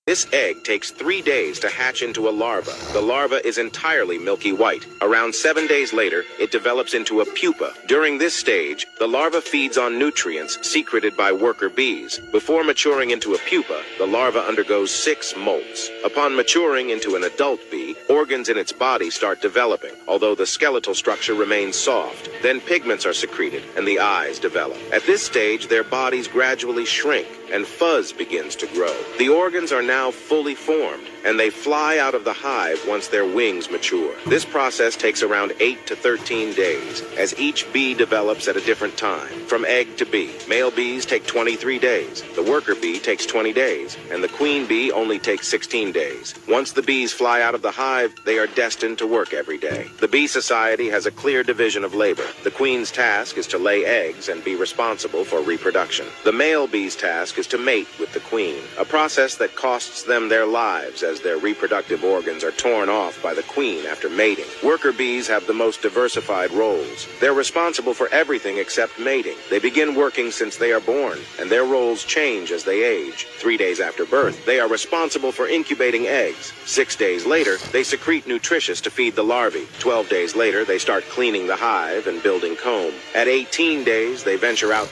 This egg takes 3 days to hatch into a larva. The larva is entirely milky white. Around 7 days later, it develops into a pupa. During this stage, the larva feeds on nutrients secreted by worker bees. Before maturing into a pupa, the larva undergoes 6 molts. Upon maturing into an adult bee, organs in its body start developing, although the skeletal structure remains soft. Then pigments are secreted, and the eyes develop. At this stage, their bodies gradually shrink, and fuzz begins to grow. The organs are now fully formed, and they fly out of the hive once their wings mature. This process takes around 8 to 13 days, as each bee develops at a different time, from egg to bee. Male bees take 23 days, the worker bee takes 20 days, and the queen bee only takes 16 days. Once the bees fly out of the hive, they are destined to work every day. The bee society has a clear division of labor. The queen's task is to lay eggs and be responsible for reproduction. The male bee's task is to mate with the queen, a process that costs them their lives as their reproductive organs are torn off by the queen after mating. Worker bees have the most diversified roles. They're responsible for everything except mating. They begin working since they are born, and their roles change as they age. 3 days after birth, they are responsible for incubating eggs. 6 days later, they secrete nutritious to feed the larvae. 12 days later, they start cleaning the hive and building comb. At 18 days, they venture out